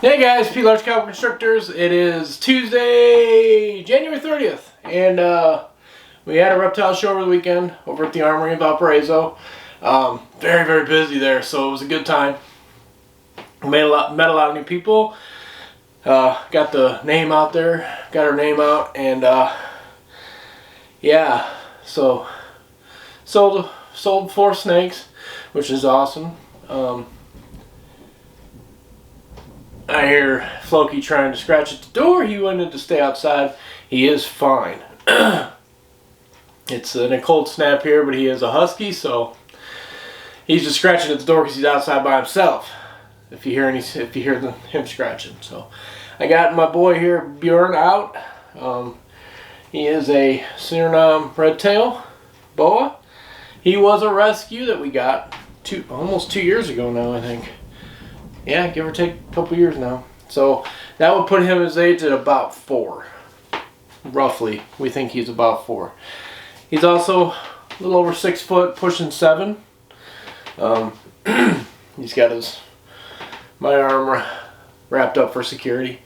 Hey guys, P. Large Cowboy Constructors. It is Tuesday, January 30th, and we had a reptile show over the weekend over at the Armory in Valparaiso. Very, very busy there, so it was a good time. Met a lot of new people. Got the name out there, got our name out, and yeah, so sold 4 snakes, which is awesome. I hear Floki trying to scratch at the door. He wanted to stay outside. He is fine. It's a cold snap here, but he is a husky, so he's just scratching at the door because he's outside by himself. If you hear him scratching, so I got my boy here, Bjorn, out. He is a Suriname Redtail boa. He was a rescue that we got almost 2 years ago now, I think. Yeah, give or take a couple years now. So that would put him his age at about 4. Roughly, we think he's about 4. He's also a little over 6 foot, pushing 7. He's got my arm wrapped up for security.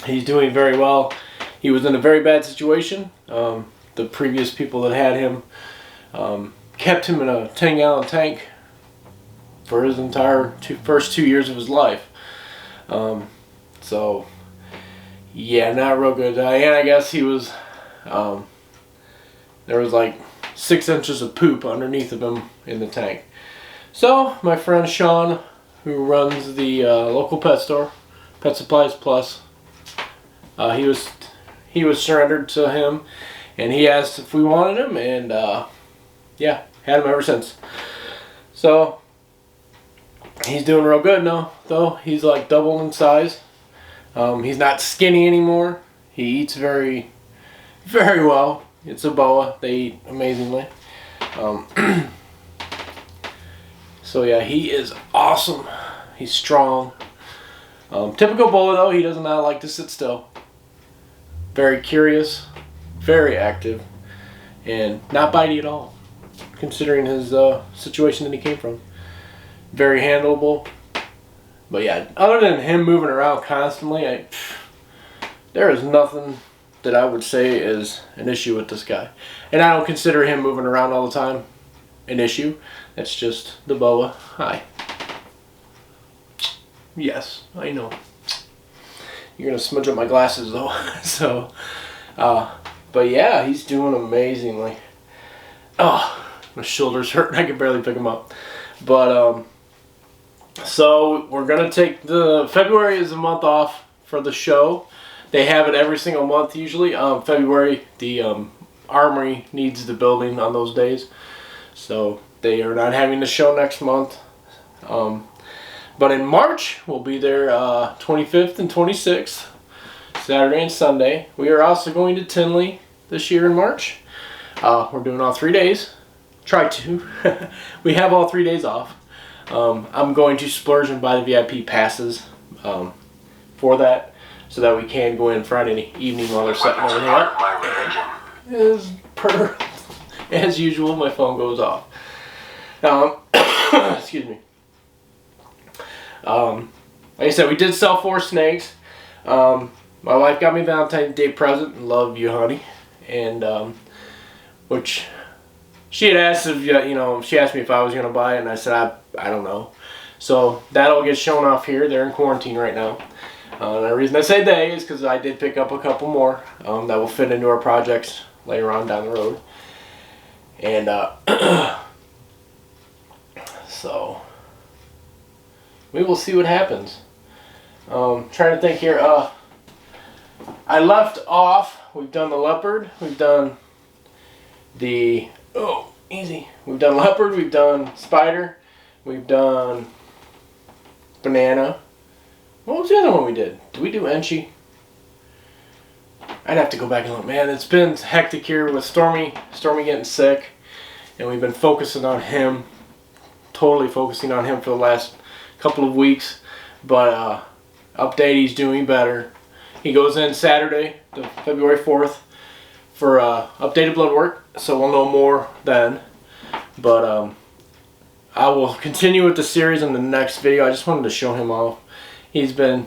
He's doing very well. He was in a very bad situation. The previous people that had him kept him in a 10-gallon tank for his entire first 2 years of his life. So yeah, not real good. And I guess he was there was like 6 inches of poop underneath of him in the tank. So my friend Sean, who runs the local pet store, Pet Supplies Plus, he was surrendered to him, and he asked if we wanted him, and yeah, had him ever since. So he's doing real good now, though. He's like double in size. He's not skinny anymore. He eats very, very well. It's a boa. They eat amazingly. So yeah, he is awesome. He's strong. Typical boa though. He does not like to sit still. Very curious, very active, and not bitey at all, considering his situation that he came from. Very handleable. But yeah, other than him moving around constantly, there is nothing that I would say is an issue with this guy. And I don't consider him moving around all the time an issue. That's just the boa. Hi. Yes, I know. You're gonna smudge up my glasses though. So, but yeah, he's doing amazingly. Oh, my shoulder's hurting. I can barely pick him up. But so we're gonna take February is a month off for the show. They have it every single month usually. February, the Armory needs the building on those days, so they are not having the show next month. But in March, we'll be there 25th and 26th, Saturday and Sunday. We are also going to Tinley this year in March. We're doing all 3 days. Try to. We have all 3 days off. I'm going to splurge and buy the VIP passes for that, so that we can go in Friday evening while they're setting everything up. As usual, my phone goes off. Excuse me. Like I said, we did sell 4 snakes. My wife got me a Valentine's Day present, and love you, honey. And which she had asked if she asked me if I was gonna buy it, and I said I don't know. So that'll get shown off here. They're in quarantine right now. The reason I say they is because I did pick up a couple more that will fit into our projects later on down the road. And so we will see what happens. Trying to think here. I left off. We've done the leopard. We've done the We've done leopard. We've done spider. We've done banana. What was the other one we did? Did we do Enchi? I'd have to go back and look. Man, it's been hectic here with Stormy getting sick, and we've been focusing on him. Totally focusing on him for the last couple of weeks. But update, he's doing better. He goes in Saturday, February 4th, for updated blood work, so we'll know more then. But I will continue with the series in the next video. I just wanted to show him off. He hasn't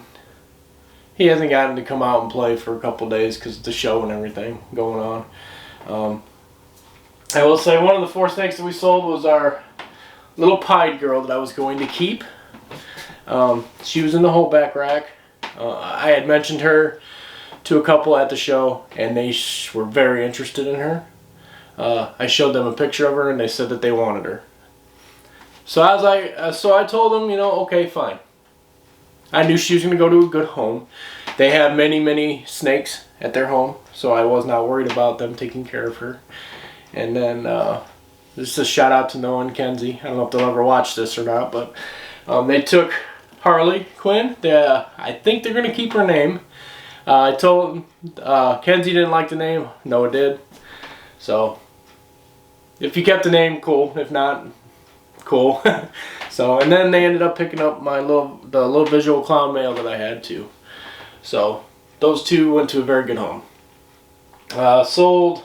gotten to come out and play for a couple days because of the show and everything going on. I will say one of the 4 snakes that we sold was our little pied girl that I was going to keep. She was in the holdback rack. I had mentioned her to a couple at the show, and they were very interested in her. I showed them a picture of her, and they said that they wanted her. So I told them, you know, okay, fine. I knew she was going to go to a good home. They have many snakes at their home, so I was not worried about them taking care of her. And then just a shout out to Noah and Kenzie. I don't know if they'll ever watch this or not, but they took Harley Quinn. I think they're going to keep her name. I told Kenzie didn't like the name. Noah did. So if you kept the name, cool. If not, cool. So, and then they ended up picking up the little visual clown male that I had too. So those 2 went to a very good home. Sold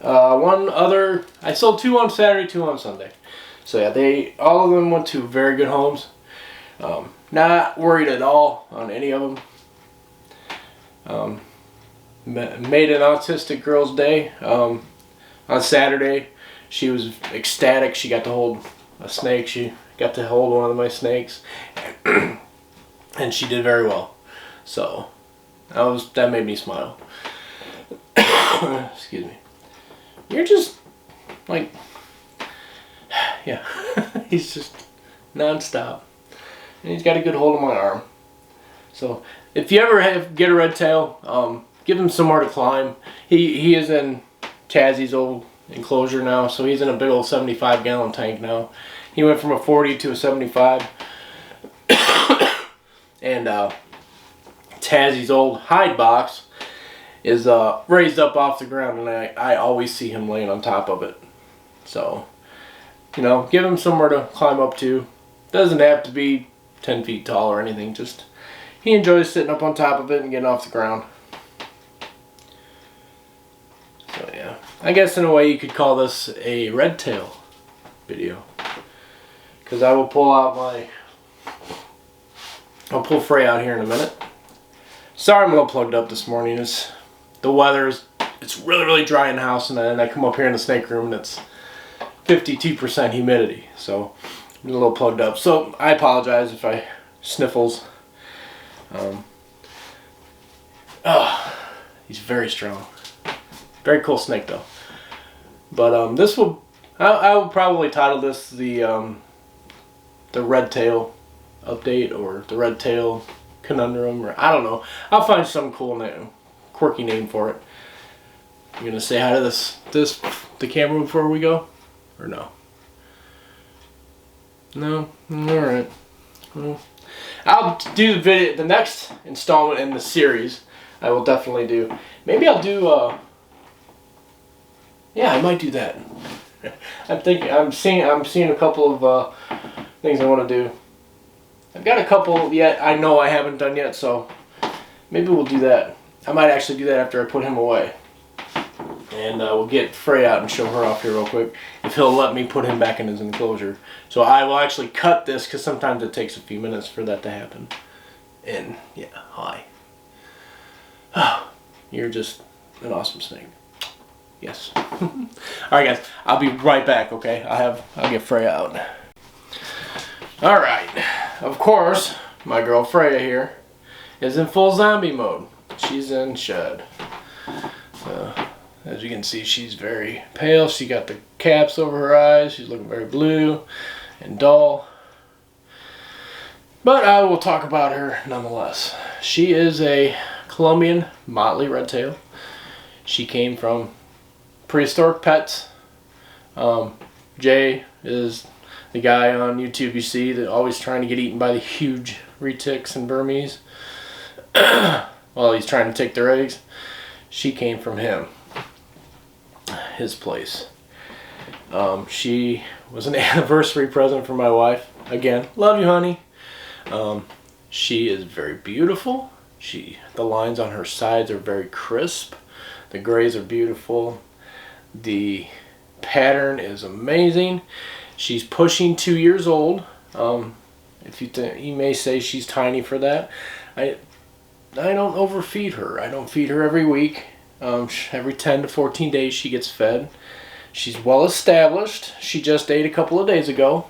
one other. I sold 2 on Saturday, 2 on Sunday. So yeah, all of them went to very good homes. Not worried at all on any of them. Made an autistic girl's day. On Saturday, she was ecstatic. She got to hold a snake. She got to hold one of my snakes, and she did very well. So that made me smile. Excuse me. You're just like, yeah. He's just non-stop, and he's got a good hold on my arm. So if you ever get a Redtail, give him somewhere to climb. He is in Chazzy's old enclosure now, so he's in a big old 75-gallon tank now. He went from a 40 to a 75. And Chazzy's old hide box is raised up off the ground, and I always see him laying on top of it. So, you know, give him somewhere to climb up to. Doesn't have to be 10 feet tall or anything, just he enjoys sitting up on top of it and getting off the ground. So yeah, I guess in a way you could call this a Redtail video, because I will pull Freya out here in a minute. Sorry I'm a little plugged up this morning. The weather it's really dry in the house, and then I come up here in the snake room and it's 52% humidity, so I'm a little plugged up. So I apologize if I sniffles. He's very strong. Very cool snake though. But I will probably title this the Redtail update, or the Redtail conundrum, or I don't know. I'll find some cool name, quirky name for it. You gonna say hi to the camera before we go, or no? No? Alright. Well, I'll do the next installment in the series. I will definitely do. Maybe I'll do yeah, I might do that. I'm seeing a couple of things I want to do. I've got a couple yet I know I haven't done yet, so maybe we'll do that. I might actually do that after I put him away. And we'll get Freya out and show her off here real quick, if he'll let me put him back in his enclosure. So I will actually cut this, because sometimes it takes a few minutes for that to happen. And yeah, hi. Oh, you're just an awesome snake. Yes. Alright guys, I'll be right back, okay? I'll get Freya out. Alright. Of course, my girl Freya here is in full zombie mode. She's in shed. As you can see, she's very pale. She got the caps over her eyes. She's looking very blue and dull. But I will talk about her nonetheless. She is a Colombian motley redtail. She came from Prehistoric Pets. Jay is the guy on YouTube you see that always trying to get eaten by the huge retics and Burmese while he's trying to take their eggs. She came from him, his place. She was an anniversary present for my wife. Again, love you, honey. She is very beautiful. The lines on her sides are very crisp. The grays are beautiful. The pattern is amazing. She's pushing 2 years old. If you may say she's tiny for that. I don't overfeed her. I don't feed her every week. Every 10 to 14 days she gets fed. She's well established. She just ate a couple of days ago.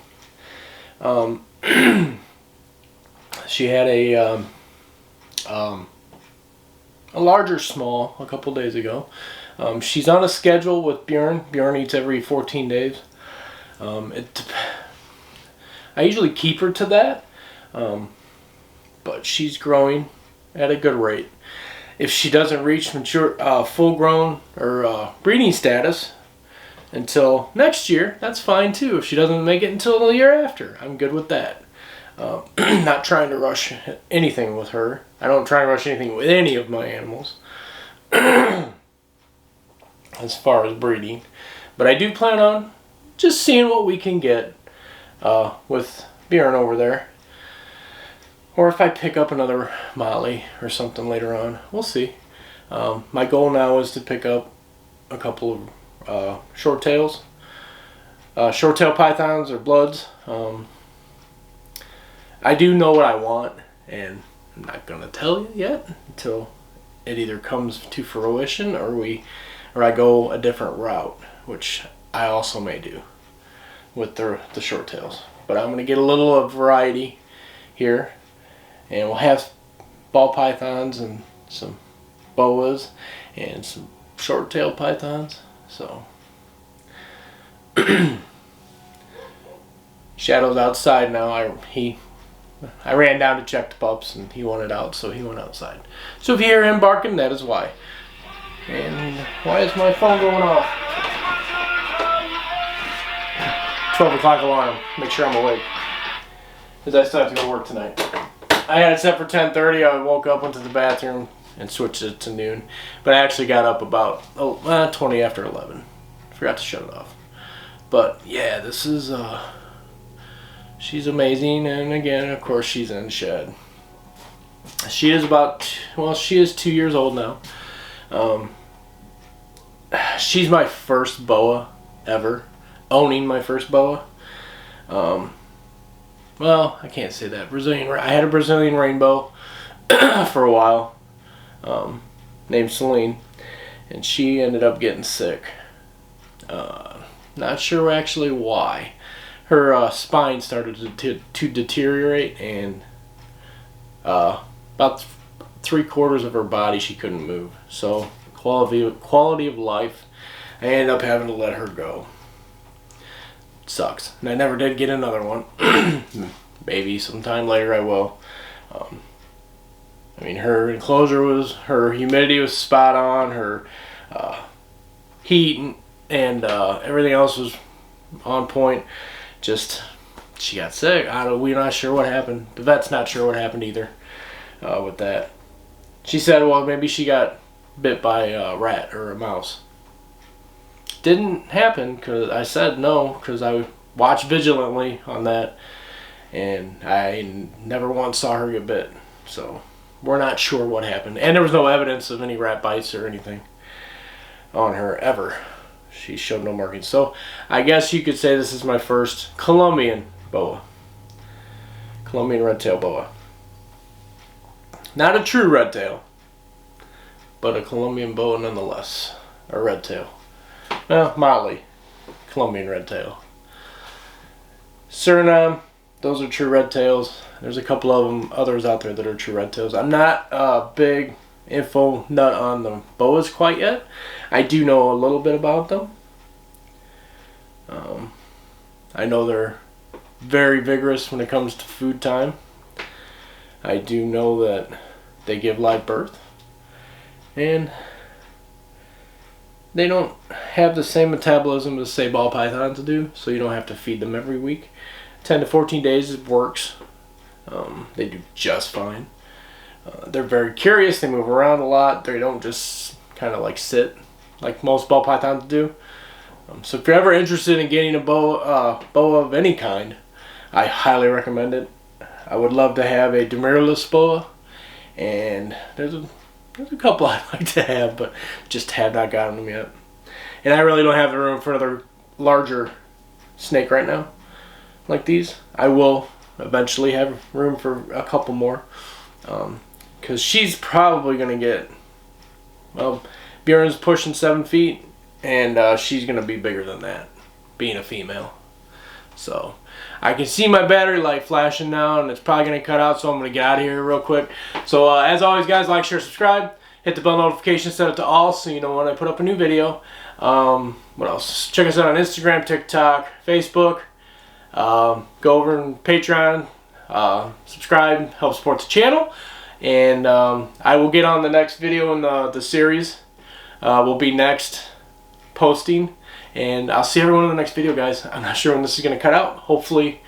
She had a larger small a couple days ago. She's on a schedule with Bjorn. Bjorn eats every 14 days. I usually keep her to that, but she's growing at a good rate. If she doesn't reach mature, full-grown or breeding status until next year, that's fine too. If she doesn't make it until the year after, I'm good with that. Not trying to rush anything with her. I don't try and rush anything with any of my animals as far as breeding. But I do plan on just seeing what we can get with Bjorn over there. Or if I pick up another Molly or something later on. We'll see. My goal now is to pick up a couple of short tails. Short tail pythons or bloods. I do know what I want, and I'm not going to tell you yet until it either comes to fruition or I go a different route, which I also may do with the short tails. But I'm going to get a little of variety here, and we'll have ball pythons and some boas and some short tail pythons. So Shadow's outside now. I ran down to check the pups and he wanted out, so he went outside. So if you hear him barking, that is why. And why is my phone going off? 12 o'clock alarm. Make sure I'm awake, because I still have to go to work tonight. I had it set for 10:30. I woke up, went to the bathroom, and switched it to noon. But I actually got up about 20 after 11. Forgot to shut it off. But yeah, this is she's amazing, and again, of course, she's in the shed. She is she is 2 years old now. She's my first boa ever. Owning my first boa. Well, I can't say that. I had a Brazilian rainbow for a while, named Celine, and she ended up getting sick. Not sure actually why. Her spine started to deteriorate, and about 3/4 of her body she couldn't move. So quality of life, I ended up having to let her go. Sucks. And I never did get another one. Maybe sometime later I will. I mean, her humidity was spot on. Her heat and everything else was on point. Just, she got sick. We're not sure what happened. The vet's not sure what happened either with that. She said, well, maybe she got bit by a rat or a mouse. Didn't happen, because I said no, because I watched vigilantly on that, and I never once saw her get bit. So we're not sure what happened, and there was no evidence of any rat bites or anything on her ever. She showed no markings. So I guess you could say this is my first Colombian boa, Colombian redtail boa. Not a true redtail, but a Colombian boa nonetheless, a redtail. Well, Molly, Colombian redtail. Suriname, those are true redtails. There's a couple of them, others out there that are true redtails. I'm not a big info nut on the boas quite yet. I do know a little bit about them. I know they're very vigorous when it comes to food time. I do know that they give live birth, and they don't have the same metabolism as, say, ball pythons do, so you don't have to feed them every week. 10 to 14 days it works. They do just fine. They're very curious. They move around a lot. They don't just kind of like sit like most ball pythons do. So if you're ever interested in getting a boa of any kind, I highly recommend it. I would love to have a demirrowless boa, and there's a couple I'd like to have, but just have not gotten them yet. And I really don't have the room for another larger snake right now. like these. I will eventually have room for a couple more, because she's probably going to get, well, Bjorn's pushing 7 feet, and she's going to be bigger than that, being a female. So I can see my battery light flashing now, and it's probably going to cut out, so I'm going to get out of here real quick. So as always, guys, like, share, subscribe. Hit the bell notification, set it to all, so you know when I put up a new video. What else? Check us out on Instagram, TikTok, Facebook. Go over on Patreon. Subscribe, help support the channel. And I will get on the next video in the series. Will be next posting. And I'll see everyone in the next video, guys. I'm not sure when this is going to cut out. Hopefully